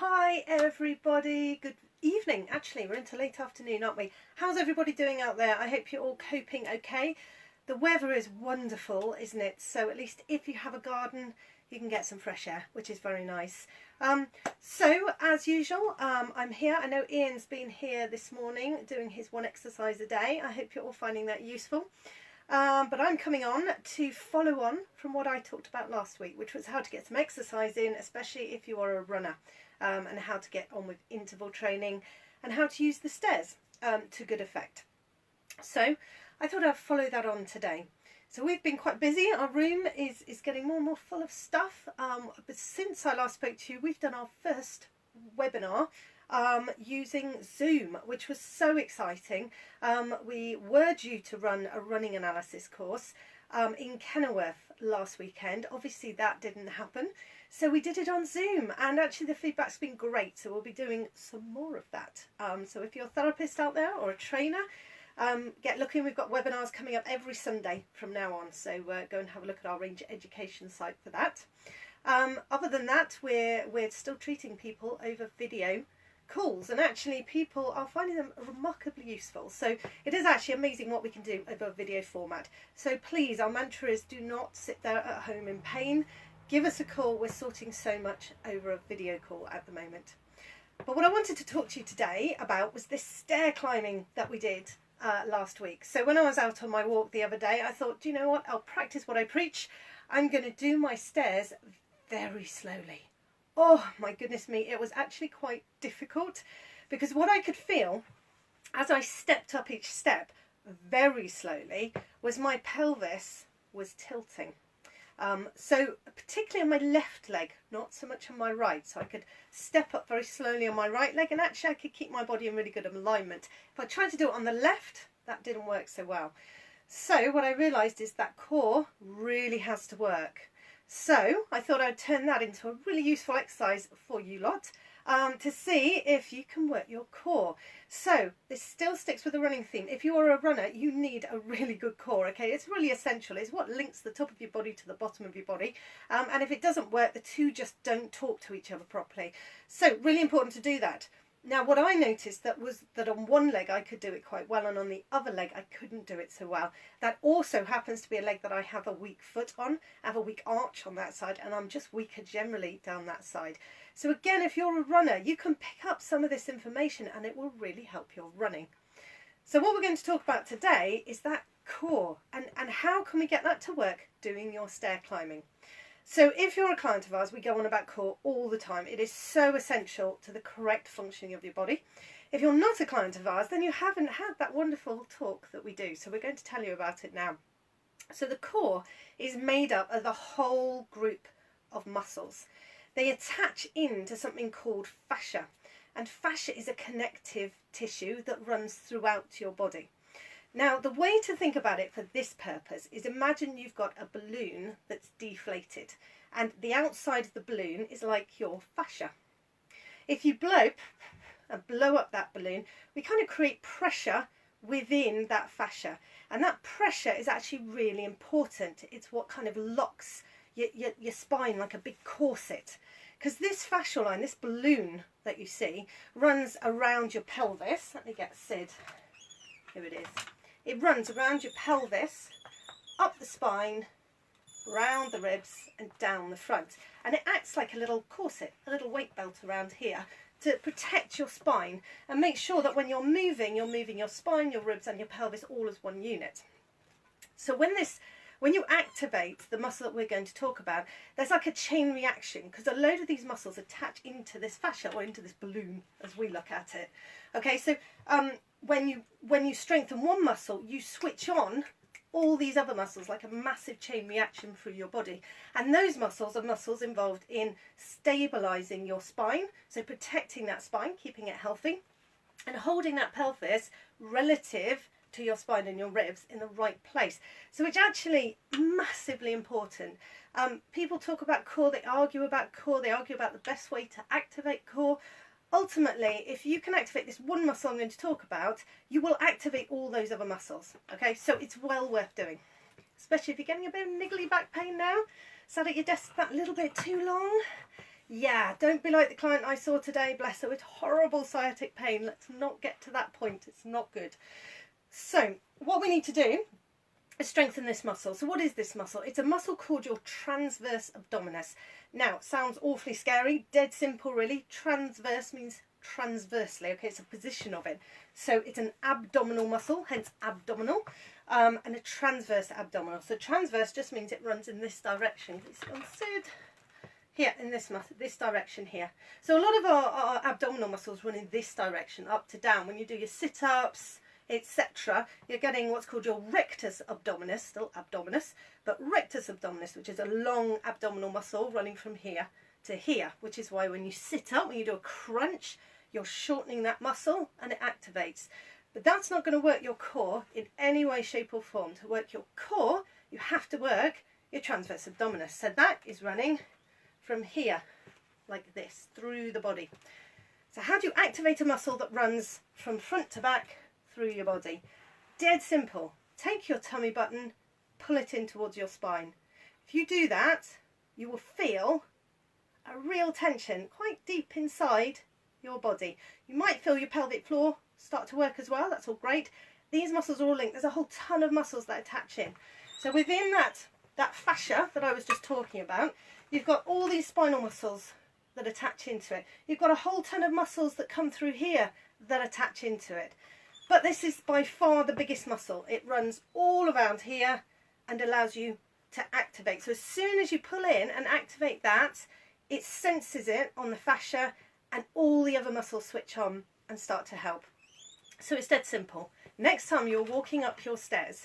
Hi everybody, good evening. Actually, we're into late afternoon, aren't we? How's everybody doing out there? I hope you're all coping okay. The weather is wonderful, isn't it? So at least if you have a garden, you can get some fresh air, which is very nice. So as usual, I'm here. I know Ian's been here this morning doing his one exercise a day. I hope you're all finding that useful. But I'm coming on to follow on from what I talked about last week, which was how to get some exercise in, especially if you are a runner, and how to get on with interval training and how to use the stairs to good effect. So I thought I'd follow that on today. So we've been quite busy. Our room is getting more and more full of stuff. But since I last spoke to you, we've done our first webinar using Zoom, which was so exciting. We were due to run a running analysis course in Kenilworth last weekend. Obviously that didn't happen, so we did it on Zoom, and actually the feedback's been great, so we'll be doing some more of that. So if you're a therapist out there or a trainer, get looking. We've got webinars coming up every Sunday from now on, so go and have a look at our Reinge education site for that. Other than that, we're still treating people over video calls, and actually people are finding them remarkably useful. So it is actually amazing what we can do over a video format. So please, our mantra is do not sit there at home in pain. Give us a call. We're sorting so much over a video call at the moment. But what I wanted to talk to you today about was this stair climbing that we did last week. So when I was out on my walk the other day, I thought, do you know what, I'll practice what I preach. I'm going to do my stairs very slowly. Oh my goodness me, it was actually quite difficult, because what I could feel as I stepped up each step very slowly was my pelvis was tilting. So particularly on my left leg, not so much on my right. So I could step up very slowly on my right leg, and actually I could keep my body in really good alignment. If I tried to do it on the left, that didn't work so well. So what I realised is that core really has to work. So I thought I'd turn that into a really useful exercise for you lot, to see if you can work your core. So this still sticks with the running theme. If you are a runner, you need a really good core, okay? It's really essential. It's what links the top of your body to the bottom of your body. And if it doesn't work, the two just don't talk to each other properly. So really important to do that. Now, what I noticed was that on one leg I could do it quite well, and on the other leg I couldn't do it so well. That also happens to be a leg that I have a weak foot on. I have a weak arch on that side, and I'm just weaker generally down that side. So again, if you're a runner, you can pick up some of this information and it will really help your running. So what we're going to talk about today is that core, and how can we get that to work doing your stair climbing. So if you're a client of ours, we go on about core all the time. It is so essential to the correct functioning of your body. If you're not a client of ours, then you haven't had that wonderful talk that we do. So we're going to tell you about it now. So the core is made up of a whole group of muscles. They attach into something called fascia. And fascia is a connective tissue that runs throughout your body. Now, the way to think about it for this purpose is imagine you've got a balloon that's deflated, and the outside of the balloon is like your fascia. If you blow up that balloon, we kind of create pressure within that fascia, and that pressure is actually really important. It's what kind of locks your spine like a big corset, because this fascial line, this balloon that you see, runs around your pelvis. Let me get Sid. Here it is. It runs around your pelvis, up the spine, round the ribs and down the front. And it acts like a little corset, a little weight belt around here to protect your spine and make sure that when you're moving your spine, your ribs and your pelvis all as one unit. So when you activate the muscle that we're going to talk about, there's like a chain reaction, because a load of these muscles attach into this fascia, or into this balloon as we look at it. Okay, so when you strengthen one muscle, you switch on all these other muscles like a massive chain reaction through your body. And those muscles are muscles involved in stabilizing your spine, so protecting that spine, keeping it healthy, and holding that pelvis relative to your spine and your ribs in the right place. So it's actually massively important. People talk about core, they argue about core, they argue about the best way to activate core. Ultimately, if you can activate this one muscle I'm going to talk about, you will activate all those other muscles. Okay, so it's well worth doing, especially if you're getting a bit of niggly back pain now, sat at your desk that little bit too long. Yeah, don't be like the client I saw today, bless her, with horrible sciatic pain. Let's not get to that point. It's not good. So what we need to do is strengthen this muscle. So what is this muscle? It's a muscle called your transverse abdominis. Now, it sounds awfully scary, dead simple really. Transverse means transversely, okay, it's a position of it. So it's an abdominal muscle, hence abdominal, and a transverse abdominal. So transverse just means it runs in this direction. Here, in this direction here. So a lot of our abdominal muscles run in this direction, up to down. When you do your sit-ups, etc., you're getting what's called your rectus abdominis, still abdominis, but rectus abdominis, which is a long abdominal muscle running from here to here, which is why when you sit up, when you do a crunch, you're shortening that muscle and it activates. But that's not going to work your core in any way, shape or form. To work your core, you have to work your transverse abdominis. So that is running from here, like this, through the body. So how do you activate a muscle that runs from front to back through your body? Dead simple. Take your tummy button, pull it in towards your spine. If you do that, you will feel a real tension quite deep inside your body. You might feel your pelvic floor start to work as well. That's all great. These muscles are all linked. There's a whole ton of muscles that attach in. So within that fascia that I was just talking about, you've got all these spinal muscles that attach into it. You've got a whole ton of muscles that come through here that attach into it. But this is by far the biggest muscle. It runs all around here and allows you to activate. So as soon as you pull in and activate that, it senses it on the fascia and all the other muscles switch on and start to help. So it's dead simple. Next time you're walking up your stairs,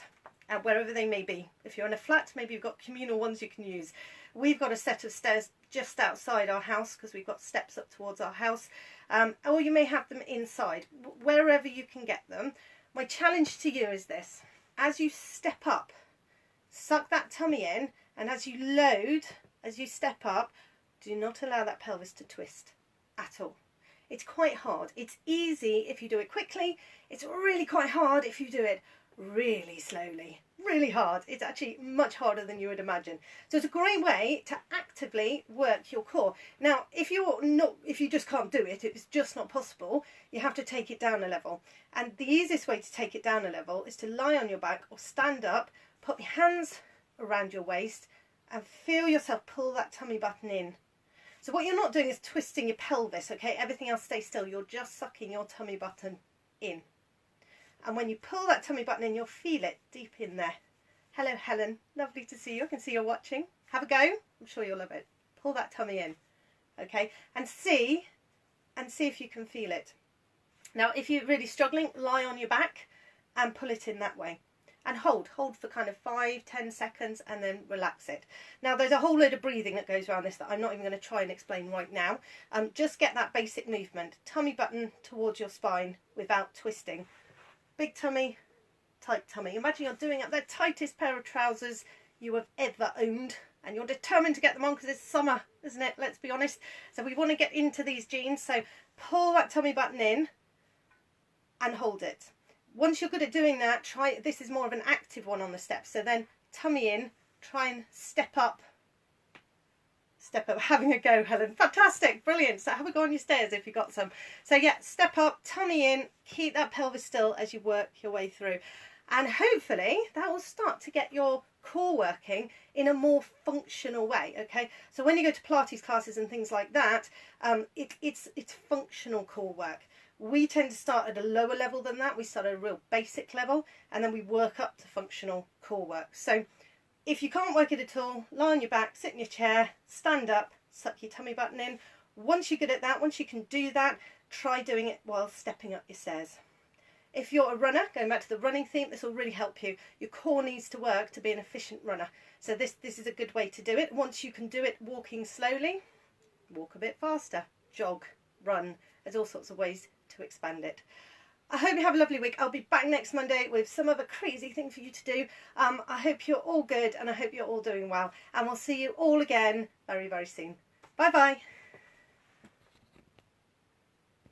wherever they may be. If you're in a flat, maybe you've got communal ones you can use. We've got a set of stairs just outside our house because we've got steps up towards our house. Or you may have them inside, wherever you can get them. My challenge to you is this. As you step up, suck that tummy in, and as you load, as you step up, do not allow that pelvis to twist at all. It's quite hard. It's easy if you do it quickly. It's really quite hard if you do it really slowly. Really hard. It's actually much harder than you would imagine. So it's a great way to actively work your core. Now, if you just can't do it, it's just not possible, you have to take it down a level. And the easiest way to take it down a level is to lie on your back or stand up, put your hands around your waist and feel yourself pull that tummy button in. So what you're not doing is twisting your pelvis, okay? Everything else stays still. You're just sucking your tummy button in. And when you pull that tummy button in, you'll feel it deep in there. Hello, Helen. Lovely to see you. I can see you're watching. Have a go. I'm sure you'll love it. Pull that tummy in, okay? And see if you can feel it. Now, if you're really struggling, lie on your back and pull it in that way. And hold for kind of 5-10 seconds and then relax it. Now there's a whole load of breathing that goes around this that I'm not even going to try and explain right now. Just get that basic movement. Tummy button towards your spine without twisting. Big tummy, tight tummy. Imagine you're doing up the tightest pair of trousers you have ever owned. And you're determined to get them on because it's summer, isn't it? Let's be honest. So we want to get into these jeans. So pull that tummy button in and hold it. Once you're good at doing that, this is more of an active one on the steps. So then tummy in, try and step up, having a go, Helen. Fantastic, brilliant. So have a go on your stairs if you've got some. So yeah, step up, tummy in, keep that pelvis still as you work your way through. And hopefully that will start to get your core working in a more functional way, okay? So when you go to Pilates classes and things like that, it's functional core work. We tend to start at a lower level than that. We start at a real basic level and then we work up to functional core work. So if you can't work it at all, lie on your back, sit in your chair, stand up, suck your tummy button in. Once you're good at that, once you can do that, try doing it while stepping up your stairs. If you're a runner, going back to the running theme, this will really help you. Your core needs to work to be an efficient runner. So this is a good way to do it. Once you can do it walking slowly, walk a bit faster, jog, run. There's all sorts of ways to expand it. I hope you have a lovely week. I'll be back next Monday with some other crazy thing for you to do. I hope you're all good and I hope you're all doing well. And we'll see you all again very, very soon. Bye bye.